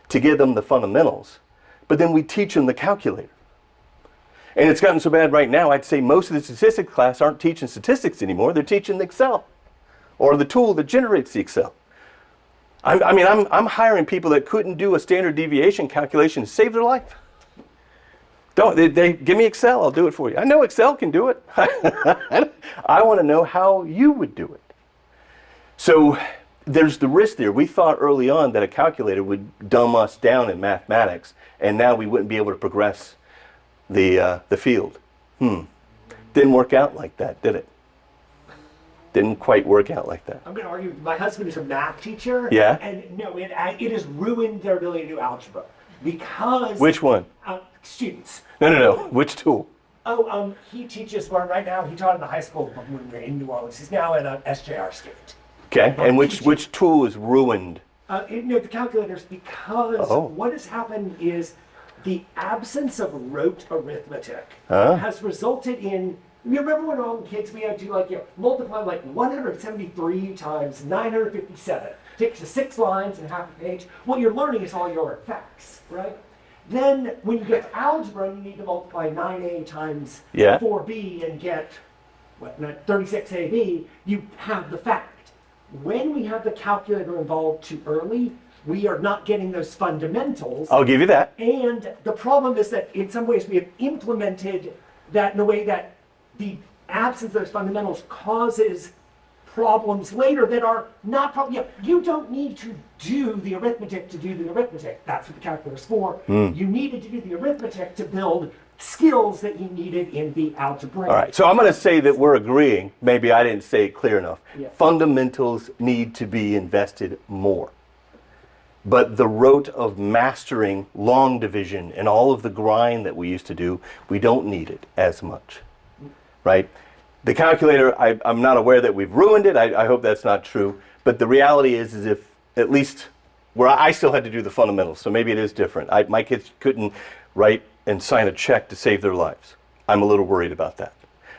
to give them the fundamentals. But then we teach them the calculator. And it's gotten so bad right now, I'd say most of the statistics class aren't teaching statistics anymore. They're teaching Excel or the tool that generates the Excel. I'm hiring people that couldn't do a standard deviation calculation to save their life. They give me Excel, I'll do it for you. I know Excel can do it. I want to know how you would do it. So there's the risk there. We thought early on that a calculator would dumb us down in mathematics, and now we wouldn't be able to progress the field. Didn't work out like that, did it? Didn't quite work out like that. I'm going to argue, my husband is a math teacher. Yeah? And no, it has ruined their ability to do algebra. Because... Which one? Students. No. Which tool? He teaches, well, right now, he taught in the high school when we were in New Orleans. He's now at SJR State. Okay, and which tool is ruined? The calculators, because what has happened is the absence of rote arithmetic has resulted in, you remember when all the kids, we had to multiply 173 times 957. Takes you 6 lines and half a page. What you're learning is all your facts, right? Then when you get to algebra, you need to multiply 9a times 4b and get 36ab. You have the fact. When we have the calculator involved too early, we are not getting those fundamentals. I'll give you that. And the problem is that in some ways we have implemented that in a way that the absence of those fundamentals causes problems later that are not problems. You don't need to do the arithmetic to do the arithmetic. That's what the calculator is for. You needed to do the arithmetic to build skills that you needed in the algebra. All right, so I'm going to say that we're agreeing. Maybe I didn't say it clear enough. Yeah. Fundamentals need to be invested more. But the rote of mastering long division and all of the grind that we used to do, we don't need it as much, right? The calculator, I'm not aware that we've ruined it. I hope that's not true. But the reality is if, at least where I still had to do the fundamentals, so maybe it is different. My kids couldn't write and sign a check to save their lives. I'm a little worried about that.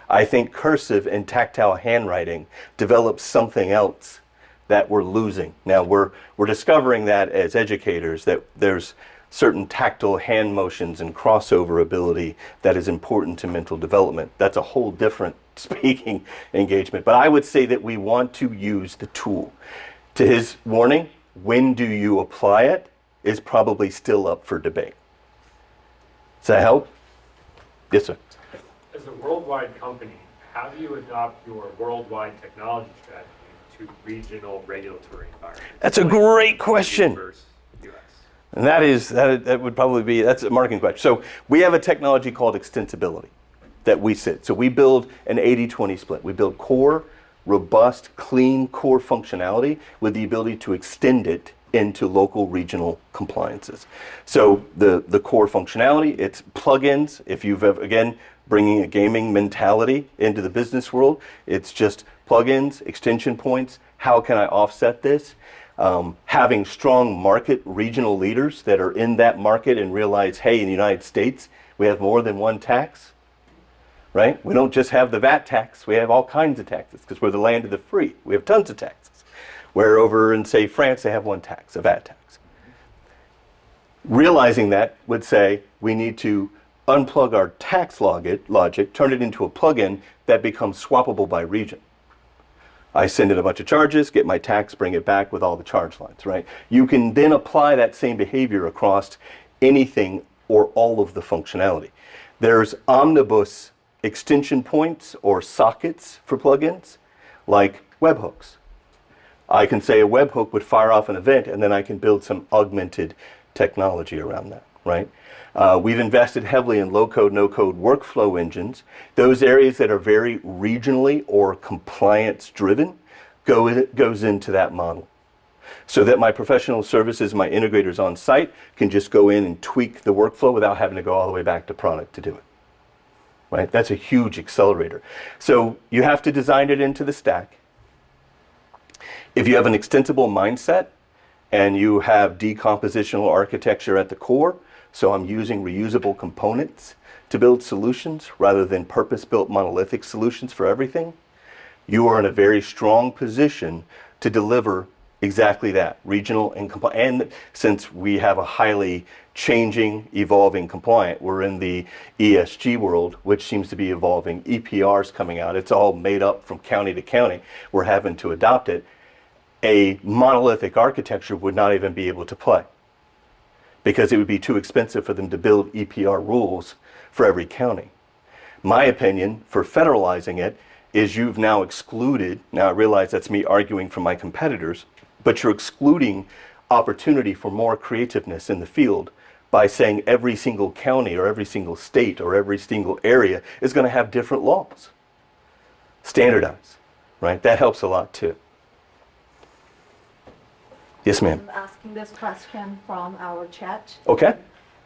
I think cursive and tactile handwriting develops something else that we're losing. Now we're discovering that as educators, that there's certain tactile hand motions and crossover ability that is important to mental development. That's a whole different speaking engagement. But I would say that we want to use the tool. To his warning, when do you apply it is probably still up for debate. Does that help? Yes, sir. As a worldwide company, how do you adopt your worldwide technology strategy to regional regulatory environments? That's a great question. Versus US? And that would probably be, that's a marketing question. So we have a technology called extensibility that we sit. So we build an 80-20 split. We build core, robust, clean core functionality with the ability to extend it into local regional compliances. So the core functionality, it's plugins. If you've ever, again, bringing a gaming mentality into the business world, it's just plugins, extension points. How can I offset this? Having strong market regional leaders that are in that market and realize, hey, in the United States, we have more than one tax, right? We don't just have the VAT tax, we have all kinds of taxes because we're the land of the free. We have tons of taxes. Where over in, say, France, they have one tax, a VAT tax. Realizing that would say we need to unplug our tax logic, turn it into a plugin that becomes swappable by region. I send in a bunch of charges, get my tax, bring it back with all the charge lines, right? You can then apply that same behavior across anything or all of the functionality. There's omnibus extension points or sockets for plugins, like webhooks. I can say a webhook would fire off an event, and then I can build some augmented technology around that, right? We've invested heavily in low-code, no-code workflow engines. Those areas that are very regionally or compliance-driven goes into that model. So that my professional services, my integrators on site can just go in and tweak the workflow without having to go all the way back to product to do it. Right? That's a huge accelerator. So you have to design it into the stack. If you have an extensible mindset and you have decompositional architecture at the core, so I'm using reusable components to build solutions rather than purpose-built monolithic solutions for everything, you are in a very strong position to deliver exactly that, regional and compliant. And since we have a highly changing, evolving compliant, we're in the ESG world, which seems to be evolving. EPR's coming out. It's all made up from county to county. We're having to adopt it. A monolithic architecture would not even be able to play because it would be too expensive for them to build EPR rules for every county. My opinion for federalizing it is you've now excluded, now I realize that's me arguing for my competitors, but you're excluding opportunity for more creativeness in the field by saying every single county or every single state or every single area is going to have different laws. Standardize, right? That helps a lot too. Yes, ma'am. I'm asking this question from our chat Okay.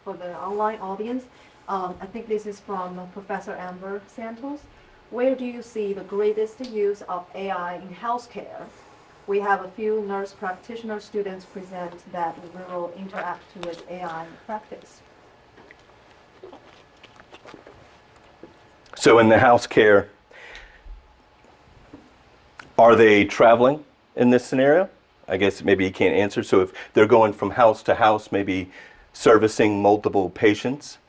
for the online audience. I think this is from Professor Amber Santos. Where do you see the greatest use of AI in healthcare? We have a few nurse practitioner students present that we will interact with AI in practice. So in the house care, are they traveling in this scenario? I guess maybe you can't answer. So if they're going from house to house, maybe servicing multiple patients,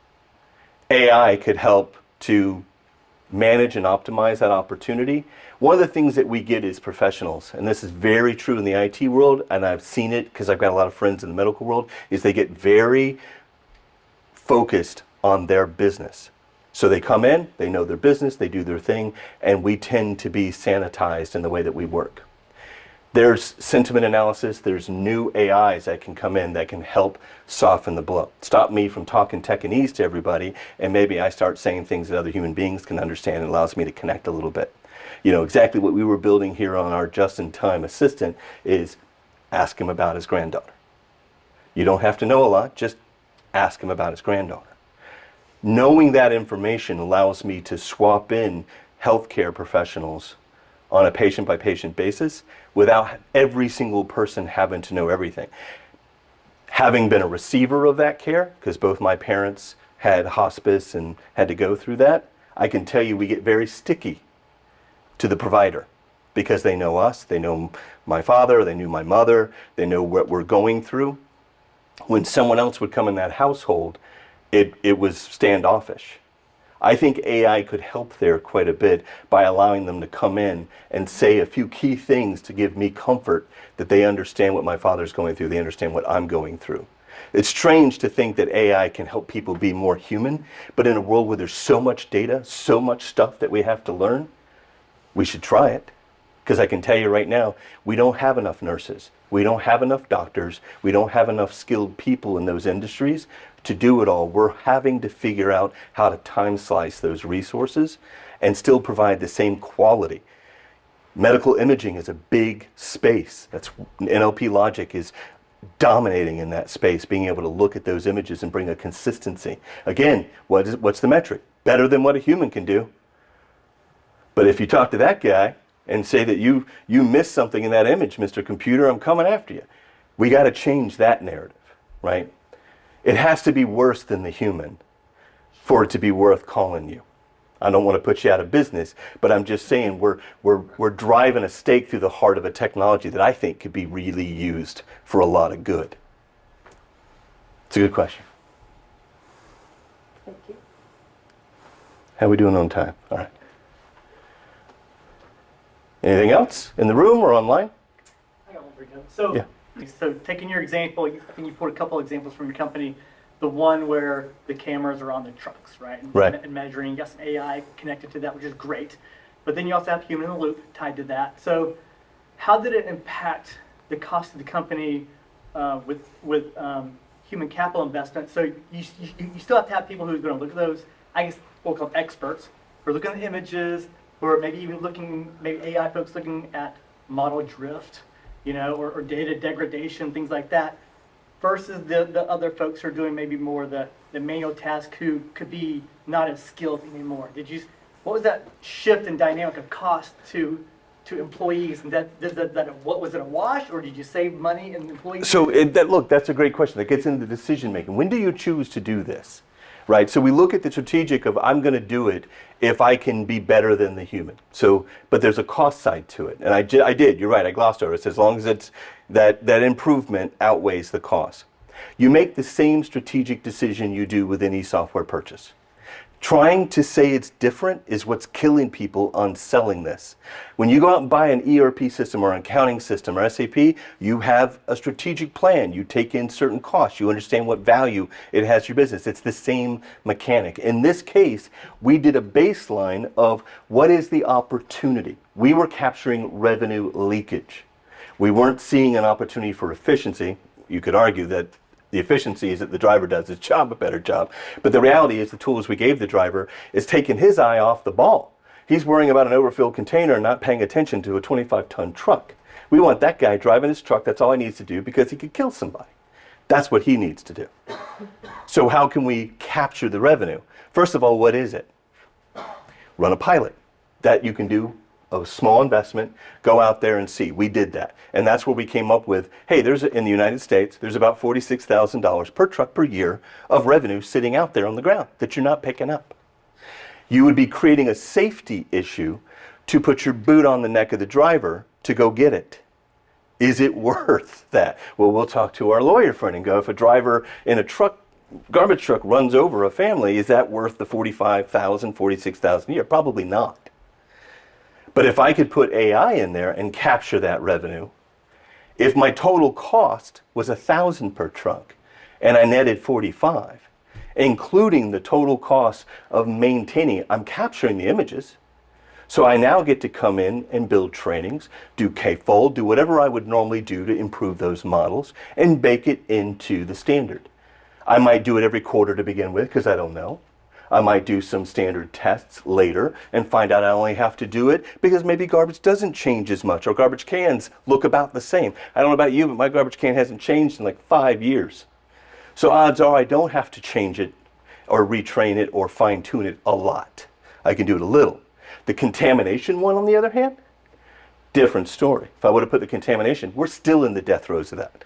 AI could help to manage and optimize that opportunity. One of the things that we get as professionals, and this is very true in the IT world, and I've seen it because I've got a lot of friends in the medical world, is they get very focused on their business. So they come in, they know their business, they do their thing, and we tend to be sanitized in the way that we work. There's sentiment analysis, there's new AIs that can come in that can help soften the blow. Stop me from talking Techineese to everybody, and maybe I start saying things that other human beings can understand and allows me to connect a little bit. You know, exactly what we were building here on our just-in-time assistant is ask him about his granddaughter. You don't have to know a lot, just ask him about his granddaughter. Knowing that information allows me to swap in healthcare professionals on a patient-by-patient basis without every single person having to know everything. Having been a receiver of that care, because both my parents had hospice and had to go through that, I can tell you we get very sticky to the provider because they know us, they know my father, they knew my mother, they know what we're going through. When someone else would come in that household, it was standoffish. I think AI could help there quite a bit by allowing them to come in and say a few key things to give me comfort that they understand what my father's going through, they understand what I'm going through. It's strange to think that AI can help people be more human, but in a world where there's so much data, so much stuff that we have to learn, we should try it. Because I can tell you right now, we don't have enough nurses. We don't have enough doctors. We don't have enough skilled people in those industries to do it all. We're having to figure out how to time slice those resources and still provide the same quality. Medical imaging is a big space. That's NLP logic is dominating in that space, being able to look at those images and bring a consistency. Again, what's the metric? Better than what a human can do. But if you talk to that guy and say that you missed something in that image, Mr. Computer, I'm coming after you. We got to change that narrative, right? It has to be worse than the human for it to be worth calling you. I don't want to put you out of business, but I'm just saying we're driving a stake through the heart of a technology that I think could be really used for a lot of good. It's a good question. Thank you. How are we doing on time? All right. Anything else in the room or online? I got one for you. So, Yeah. so taking your example, I think you put a couple examples from your company. The one where the cameras are on the trucks, right? Right. And measuring, you got some AI connected to that, which is great. But then you also have human in the loop tied to that. So, how did it impact the cost of the company with human capital investment? So you still have to have people who are going to look at those, I guess we'll call them experts, who are looking at the images, or maybe even looking, maybe AI folks looking at model drift, you know, or data degradation, things like that, versus the other folks who are doing maybe more the manual task who could be not as skilled anymore. What was that shift in dynamic of cost to employees? And what was it, a wash, or did you save money in employees? So look, that's a great question. That gets into decision making. When do you choose to do this? Right, so we look at the strategic of I'm going to do it if I can be better than the human. So, but there's a cost side to it, and I did. You're right. I glossed over it. As long as it's that improvement outweighs the cost. You make the same strategic decision you do with any software purchase. Trying to say it's different is what's killing people on selling this. When you go out and buy an ERP system or an accounting system or SAP, you have a strategic plan. You take in certain costs. You understand what value it has to your business. It's the same mechanic. In this case, we did a baseline of what is the opportunity. We were capturing revenue leakage. We weren't seeing an opportunity for efficiency. You could argue that the efficiency is that the driver does his job a better job. But the reality is the tools we gave the driver is taking his eye off the ball. He's worrying about an overfilled container and not paying attention to a 25-ton truck. We want that guy driving his truck. That's all he needs to do because he could kill somebody. That's what he needs to do. So how can we capture the revenue? First of all, what is it? Run a pilot. That you can do a small investment, go out there and see. We did that. And that's where we came up with, hey, in the United States, there's about $46,000 per truck per year of revenue sitting out there on the ground that you're not picking up. You would be creating a safety issue to put your boot on the neck of the driver to go get it. Is it worth that? Well, we'll talk to our lawyer friend and go, if a driver in a garbage truck runs over a family, is that worth the $45,000, $46,000 a year? Probably not. But if I could put AI in there and capture that revenue, if my total cost was $1,000 per truck and I netted 45, including the total cost of maintaining it, I'm capturing the images. So I now get to come in and build trainings, do K-fold, do whatever I would normally do to improve those models and bake it into the standard. I might do it every quarter to begin with because I don't know. I might do some standard tests later and find out I only have to do it because maybe garbage doesn't change as much or garbage cans look about the same. I don't know about you, but my garbage can hasn't changed in like 5 years. So odds are I don't have to change it or retrain it or fine tune it a lot. I can do it a little. The contamination one, on the other hand, different story. If I would have put the contamination, we're still in the death throes of that.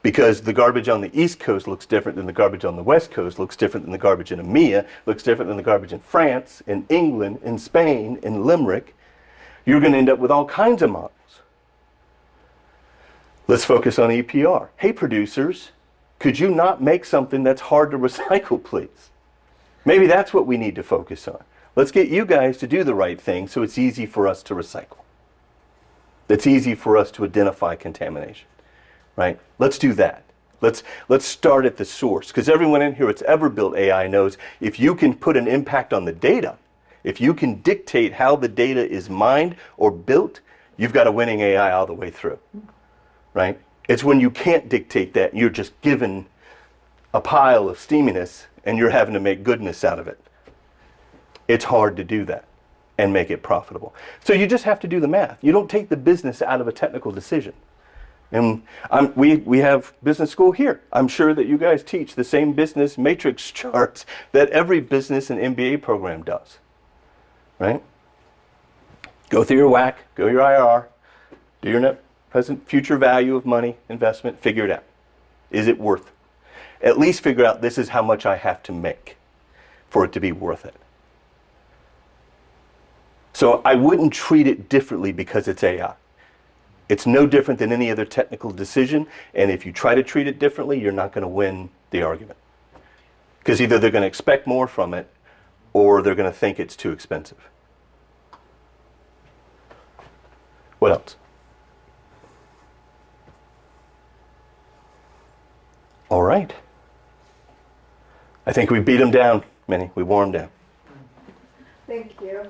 Because the garbage on the East Coast looks different than the garbage on the West Coast, looks different than the garbage in EMEA, looks different than the garbage in France, in England, in Spain, in Limerick. You're going to end up with all kinds of models. Let's focus on EPR. Hey, producers, could you not make something that's hard to recycle, please? Maybe that's what we need to focus on. Let's get you guys to do the right thing so it's easy for us to recycle. It's easy for us to identify contamination. Right? Let's do that. Let's start at the source, because everyone in here that's ever built AI knows if you can put an impact on the data, if you can dictate how the data is mined or built, you've got a winning AI all the way through. Right? It's when you can't dictate that, you're just given a pile of steaminess and you're having to make goodness out of it. It's hard to do that and make it profitable. So you just have to do the math. You don't take the business out of a technical decision. And we have business school here. I'm sure that you guys teach the same business matrix charts that every business and MBA program does, right? Go through your WAC, go your IRR, do your net present future value of money investment, figure it out. Is it worth it? At least figure out this is how much I have to make for it to be worth it. So I wouldn't treat it differently because it's AI. It's no different than any other technical decision, and if you try to treat it differently, you're not going to win the argument. Because either they're going to expect more from it, or they're going to think it's too expensive. What else? All right. I think we beat them down, Minnie. We wore them down. Thank you.